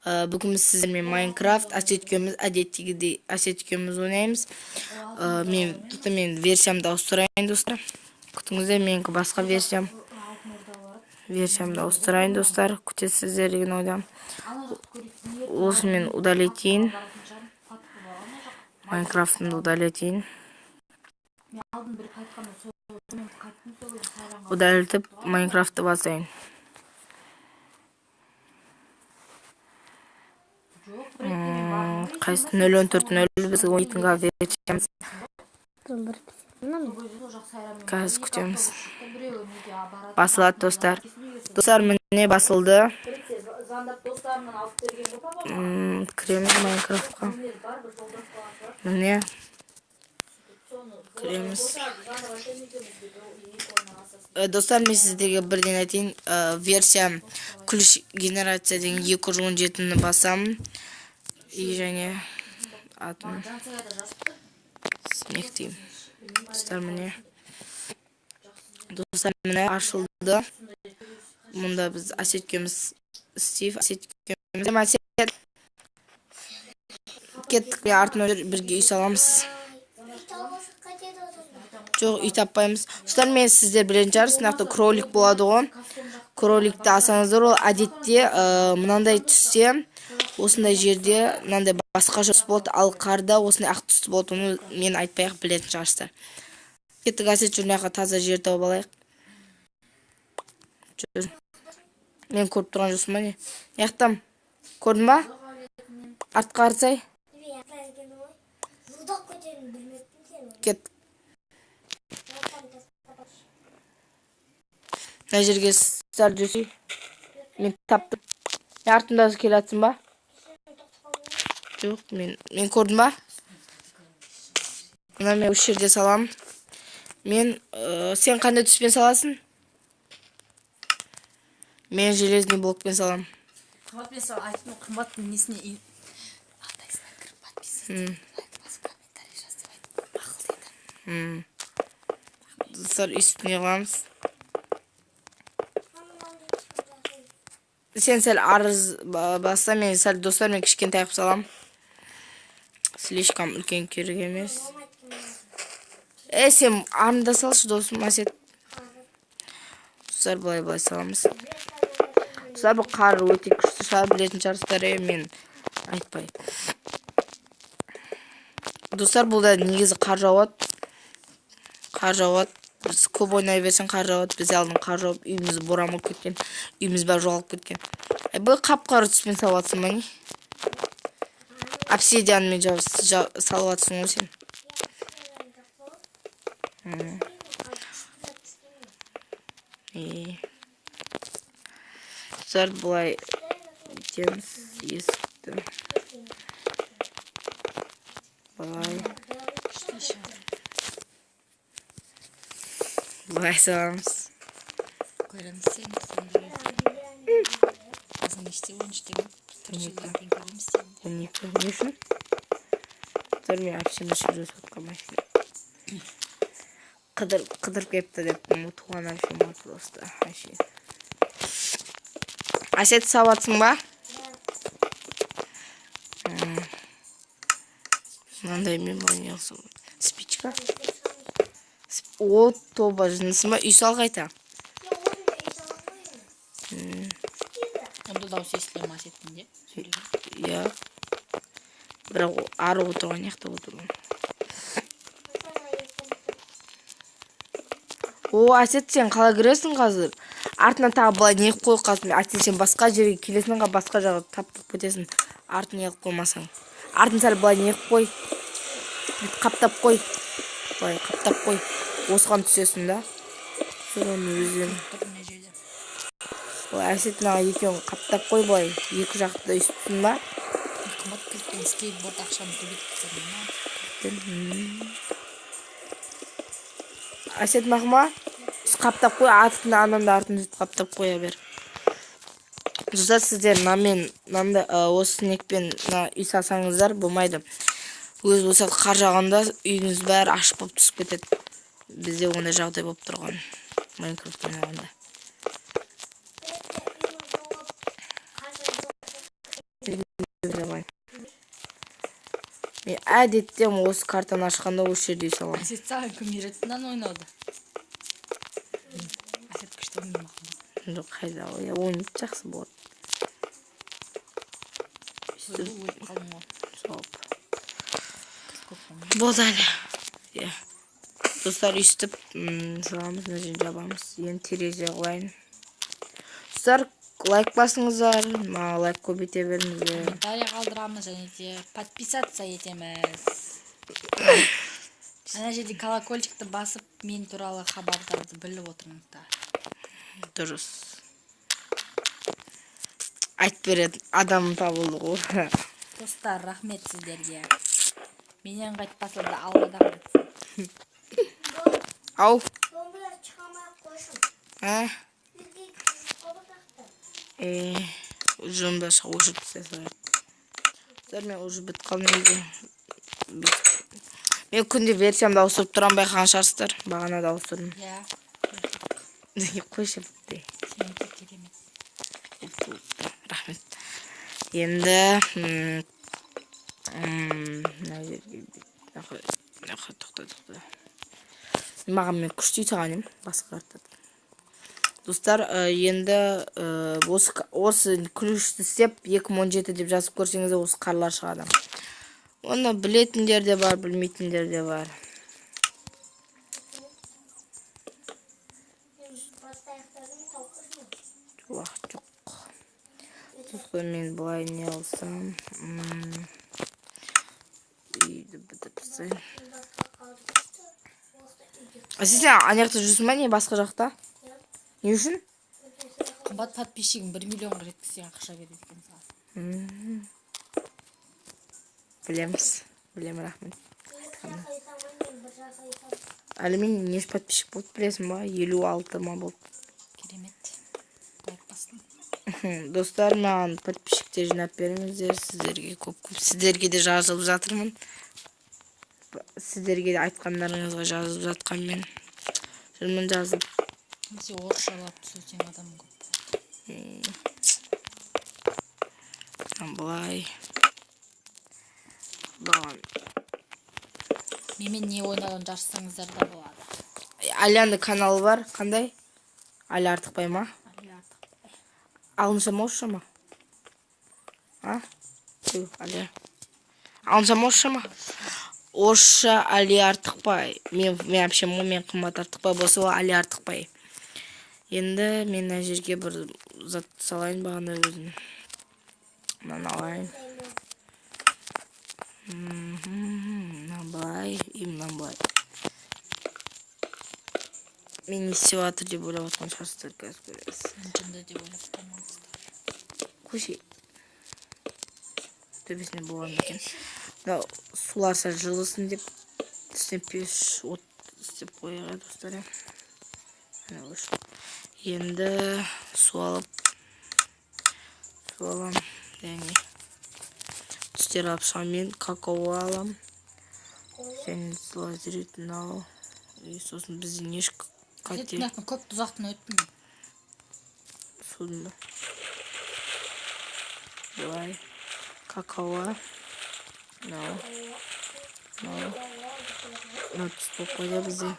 Бүгін біз сіздермен Майнкрафт әдеттегідей асет ойнаймыз. Мен версиямды ауыстырайын достар. Күтіңіздер, менікі басқа версиямды ауыстырайын достар. Күтесіздер деген ойдам. Осы мен удалетейін. Майнкрафтымды удалетейін. Удалетіп Майнкрафтты басайын. Қайсы 0.14.0 біз ойынға версиямыз. Қазір күтеміз. Басылады достар. Достар, міне басылды. Кіреміз Майнкрафтқа. Міне. Кіреміз. Достар, мен сіздерге бірден айтайын. Версия ключ генерация деген 217-ні басамын. И және атын снектеймін. Достар, міне. Достар, міне ашылды. Мұнда біз асеткеміз Стив, асеткеміз кеттік, артына бірге үй саламыз. Жоқ, үй таппаймыз. Достар, мен сіздер білетін шығарсыз, нақты кролик болады ғой. Кроликті алсаңыздар, ол әдетте мынандай түсте, осындай жерде мынандай басқа түс болады, ал қарда осындай ақ түсті болады. Оны мен айтпай-ақ білетін шығарсыздар. Кеттік, асет жүрнаққа таза жер тауып алайық. Жүр. Мен көріп тұрған жоқсың ба не? Яқтам. Көрдің ба? Артқа қарсай. Кеттік. Мына жерге сәл жүрсей. Мен таптым. Артымда келе жатсың ба? Жоқ, мен көрдім ба? Мына мен осы жерде салам. Сен қандай түспен саласың? Мен железный блокпен салам. Қымбатпен сал, айттым, қымбаттың несіне үй. Атайсына кіріп подписывайтын. Комментарий жаз деп айттым. Ақыл деді. Достар, үстіне қыламыз. Сен сәл арыз басса, мен сәл достар, мен кішкентай қып салам. Слишком үлкен керек емес. Сен арында салшы досым, асет. Достар, былай саламыз. Достар, бұл қар өте күшті шығар, білетін шығарсыздар, мен айтпай. Достар, бұлда негізі қар жауады. Біз көп ойнай берсең қар жауады. Біз алдын қар жауып, үйіміз борамып кеткен. Үйіміз бәрі жоғалып кеткен. Бұл қап-қара түспен салып жатсың ба не? Обсидианмен салып жатсың ғой сен. Достар, бұлай етеміз есікті. Бұлай саламыз. Көреміз сен. Азын іште, он іштеген. Түршілерден көреміз сен. Не үшін? Достар, мен әпшені жүріп жатқан машина. Қыдырып кепті деп, туған әпшем бар просто. Асет салып жатсың ба? Мынандай мен не қылсам. Спичка. О, тоба жынысы ма? Үй сал қайта. Онда дауыс естіле ма асеттінде? Иә. Бірақ ары отырған, яқта отырған. О, асет, сен қалай кіресің қазір? Артынан тағы былай не қойып қалсын. Асет, сен басқа жерге келесің, басқа жағы таптып кетесің. Артын не қоймасаң. Артын сәл былай не қой. Қаптап қой. Былай қаптап қой. Осыған түсесің да. Соны өзен. Асетіна екеуін қаптап қой былай. Екі жақты үстін ба? Қымбат кірткен скейтборд ақшаны көбейтіп. Асет мақыма, қаптап қой, артын ананда артын қаптап қоя бер. Достар, сіздер осы снекпен үй салсаңыздар болмайды. Өз болса қар жауғанда үйіңіз бәрі ашық болып түсіп кетеді. Бізде ондай жағдай болып тұрған. Майнкрафт ойнағанда. Мен әдетте осы картаны ашқанда осы жерде саламын. Әсет саған кім үйретті ойнауды? Әсет күшті ойнамақ. Жоқ, қайда ойнайды, жақсы болады. Соп. Болды әлі. Достар, үстіп саламыз, мына жерін жабамыз. Енді терезе қылайын. Достар, лайк басыңыздар, лайк көбейте беріңіздер. Комментарий қалдырамыз және де подписаться етеміз. Ана жерде колокольчикті басып, мен туралы хабардарды біліп отырыңыздар. Дұрыс. Айтып береді, адам табылды ғой. Достар, рахмет сіздерге. Менен қайтпаса да Алладан қайтсын. Ау. Bombalar çıkamaya koşun. Ә? Bildiğin kolu taktı. Ұжымда уже түсесілер. Мен уже бітіп қалдым үйде. Мен күнде версиямды ауыстырып тұрам, байқаған шығарсыздар. Бағана да ауыстырдым. Қойшы бітті. Сенікі керемет. Рахмет. Енді тоқта. Маған мен күшті саған ем, басқа картады. Достар, енді осы ключті істеп 2017 деп жазып көрсеңіз, осы қарлар шығады. Оны білетіндер де бар, білмейтіндер де бар. Уақыт жоқ. Достар, мен бұлай не алсам, үйді бітіп тастайын. Сен ана жақта жүрсің ба, не басқа жақта? Не үшін? Қымбат подписчигің 1 миллионға жеткізсең ақша береді екен саған. Білем, рахмет. Әлі мен неш подписчик болды, білесің ба? 56 ма болды. Керемет. Лайк бастым. Достар, маған подписчиктер жинап беріңіздер. Сіздерге көп-көп. Сіздерге де жазылып жатырмын. Сіздерге де айтқандарыңызға жазылып жатқан мен. Жүрмін жазылып. Сен орысшалап сөйлесең адам көп. Былай. Менімен не ойнаудан жарыссаңыздар да болады. Аляның каналы бар, қандай? Аля Артықбай ма? Аля Артықбай. Алынша ма, орысша ма? Аля. Алынша ма, орысша ма? Орысша Аля Артықбай. Мен вообще мен қымбат Артықбай болса, Аля Артықбай. Енді мен мына жерге бір зат салайын, бағана өзім. Мынаны алайын. Былай, именно былай. Мен не істеп жатыр деп ойлап жатқан шығарсыздар, қазір көресіз. Мүмкінді деп ойлап тұрмаңыздар. Көше. Төбесіне болған екен. Сулар сәл жылысын деп үстіне пеш от істеп қойға, достар. Енді су алам. Және түстер алып шығам, мен какао алам. Және лазеретін ал. Сосын бізден еш қате. Көп тұзақтың өттің. Судың ба. Бұлай. Какао. Түс болып қойда бізде.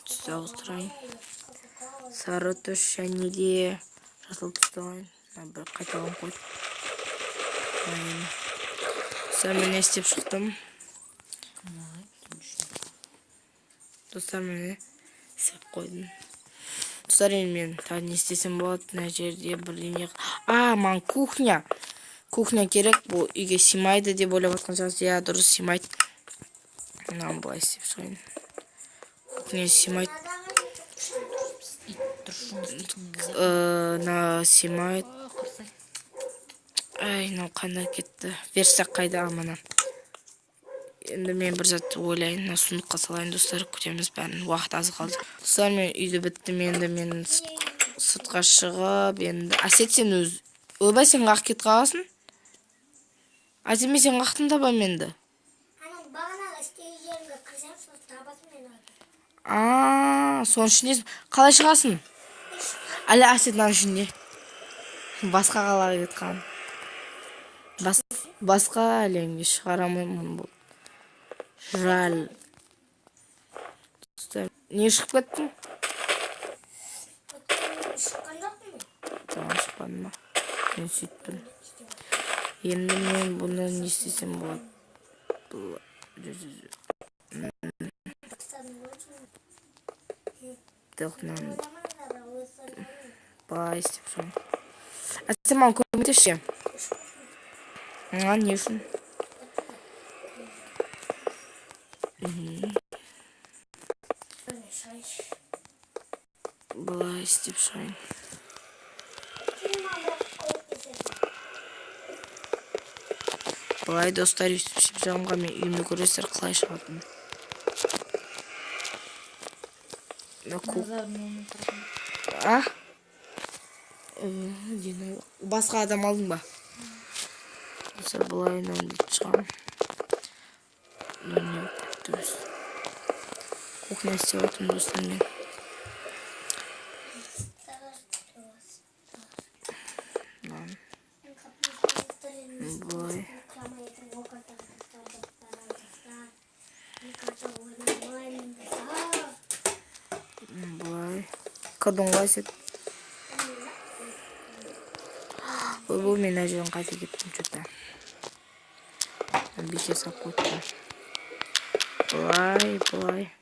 Түсті ауыстырайын. Сары түс және де жасыл түсті алайын. Бір қайталан қойды. Достар, мен не істеп шықтым. Достар, мен істеп қойдым. Достар, мен тағы не істесем болады. Мына жерде бірдеңе. Маған кухня. Кухня керек. Бұл үйге симайды деп ойлап жатқан шығарсыз. Я, дұрыс симайды. Мынаны былай істеп шығайын. Кухня симайды. Симайды. Мынау қандай кетті. Версақ қайда амана. Енді мен бір затты ойлайын. Сундыққа салайын, достар. Күтеміз бәрін. Уақыт аз қалды. Достар, мен үйді біттім. Енді мен сыртқа шығып. Әсет, сен Ойбай, сен қақ кет қаласың? Әсет, мен сен қақтың таба менді. Соның ішінде қалай шығасың? Әлі Әсет, наның ішінде. Басқа қалаға кетқан. Басқа әлемге шығара алмаймын бұл. Жаль. Не шығып кеттің? Шыққан жоқпын мен. Жаңа шықпадың ба? Мен сөйттім. Енді мен бұны не істесем болады? Тоқнан. Былай істеп жүрмін. Сен маған көмектесші. Не үшін? Былай істеп шығайын. Былай достар өйстіп жағымға мен үйімді көресіздер қалай шығатын. А? Басқа адам алдың ба? Достар былай нөмдеп шығамын. Кухня істеп отырмын достар мен. Былай. Былай. Кірдің ғой сет. Ой, бұл мен әжең қайта кеттім что-то. Бекер сап қойттым. Былай.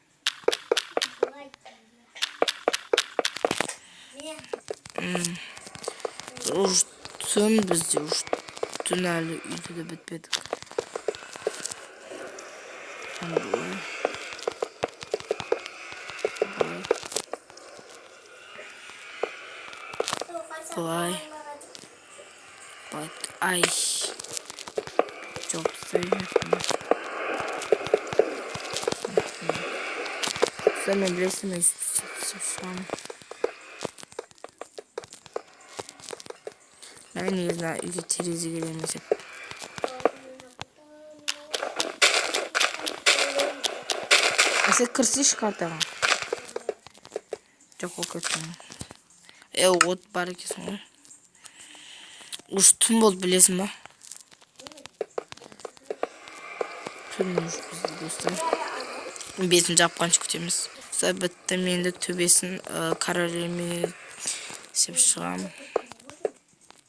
Түн бізде түн әлі үйді де бітпедік. Былай. Ай. Жоқ сөйлемеппін. Мен білесің мен сөйтіп шығамын. Мен негізі үйге терезе келеміз еп. Сен кірсейші картаға. Жоқ ол кеттің. От бар екесің ғой. Уж түн болды білесің ба? Түн ұж бізді достар. Бетін жапқаншы күтеміз. Бітті менді төбесін каралеме сеп шығам.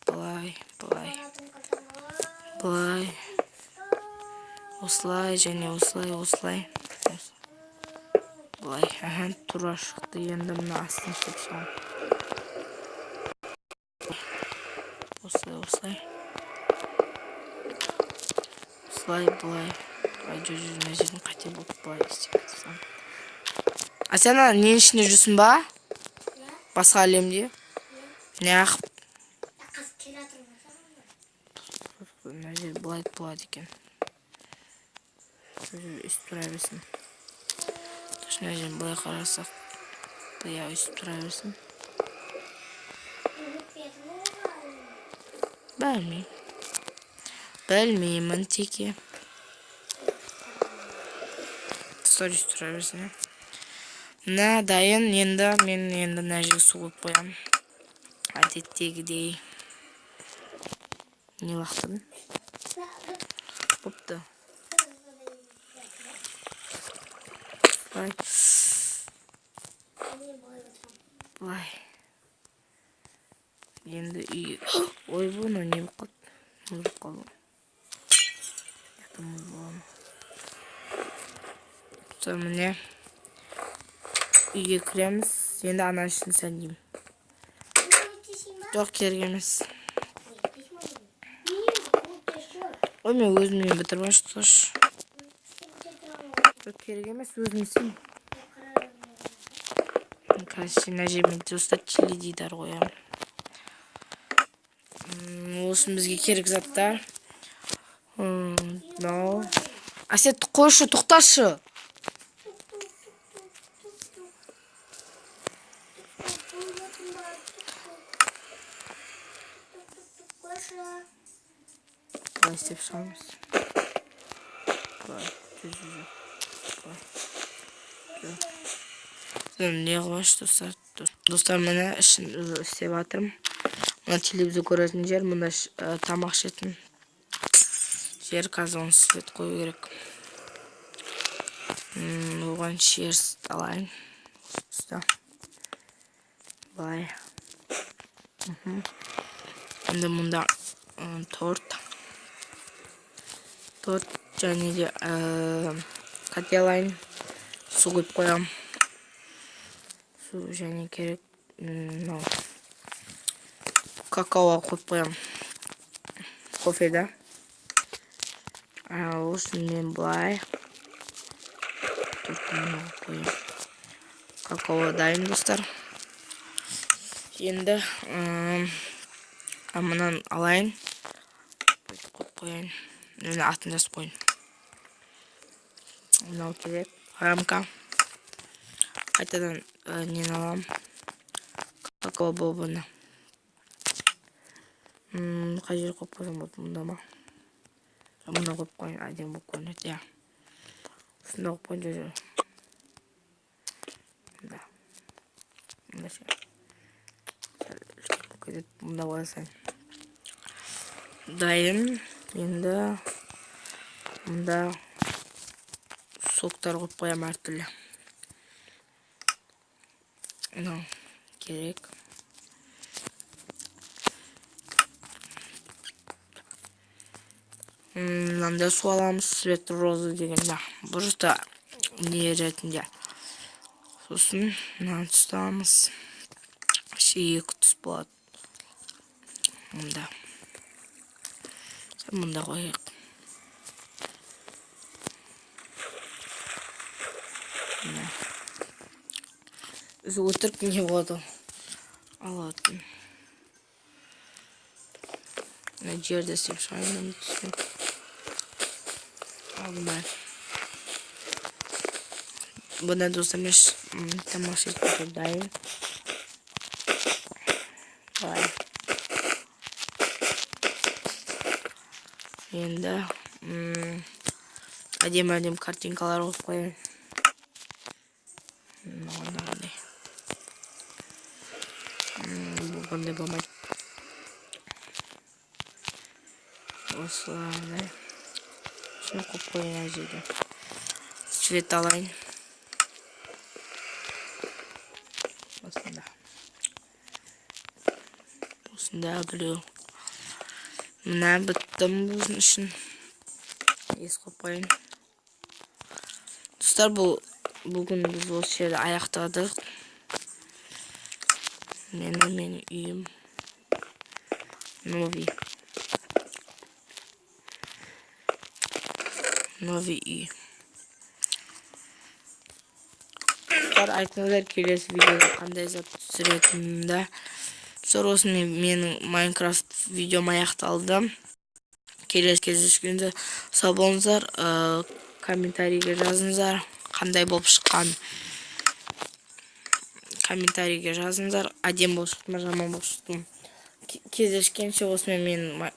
Былай. Осылай және осылай. Былай. Тура шықты. Енді мұны астын сеп шығам. Осылай. Былай. Жүрмә жерін қате болып былай істеп кетсем. Сен ненің ішінде жүрсің ба? Басқа әлемде? Не ақып? Мына жер былай болады екен. Үстіп тұра берсін. Мына жерін былай қарасақ. Үстіп тұра берсін. Білмеймін теке. Үстіп тұра берсін. Мына дайын енді мен мына жерге су қойып қоямын. Әдеттегідей. Не лақтырдың? Бопты. Былай. Енді үй... Ой, бұны не болып қалды? Мұзып қалды. Мұз боламын. Міне. Үйге кіреміз. Енді ана үшін сәндеймін. Жоқ, керек емес. Ой, мен өзіммен бітіріп аштығыш. Жоқ, керек емес, өзімсің. Қазір нәжемен достар теледидар қоямын. Осының бізге керек заттар. Әсет, қойшы, тоқташы. Былай істеп шығамыз. Не қылаш достар. Достар, міне ішін істеп атырым. Мына телевизор көретін жер, мында тамақ ішетін жер. Қазір оны свет қою керек. Оған шерсть алайын. Тұста. Былай. Енді мұнда торт. Торт және де қате алайын. Су құйып қоям. Су және керек. Какао қойып қоям. Кофеда. Осын мен былай. Тортымды қойып. Какао дайын, достар. Енді мұнан алайын. Қойып қояйын. Мені атын жазып қойын. Мынау керек. Рамка. Қайтадан нені алам. Какао бобыны. Қай жер қойып қойсам болады, мұнда ма? Мұнда қойып қойын, әдем болып көрінеді, я. Осында қойып қойын, жер. Мұнда ше. Мұнда қойсайын. Дайын. Енді мұнда соктар қойып қоям әртүрлі. Мынау керек. Мынандай су аламыз, свет розы деген, да. Бұрышта не ретінде. Сосын мынаны тұстамыз. Екі тұс болады. Мұнда. Мұнда қойық. Өзі өтірік не болады. Алатын. Жерде сеп шайынан түскен. Алынбай. Бұнда достар меш тамақ шешіп дайын. Былай. Енді әдем картинкалар қойып қояйын. Мынандай. Бұл қандай болмайды. Осылай. Шын қойып қойын әжейді. Цвет алайын. Осында. Осында біреу. Мына біттім бұзын үшін. Ес қойып қойын. Достар, бүгін біз осы жерде аяқтадық. Менің үйім. Новый үй. Достар, айтыңыздар келесі видеода қандай зат түсіретінімді. Достар, осымен менің Майнкрафт видеом аяқталды. Келесі кездескенде сау болыңыздар. Комментарийге жазыңыздар. Қандай болып шыққан. Комментарийге жазыңыздар. Әдем болып шықты ма, жаман болып шықты ма. Кездескенше осымен менің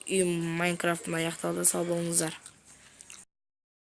үйім Майнкрафтым аяқталды. Сау болыңыздар.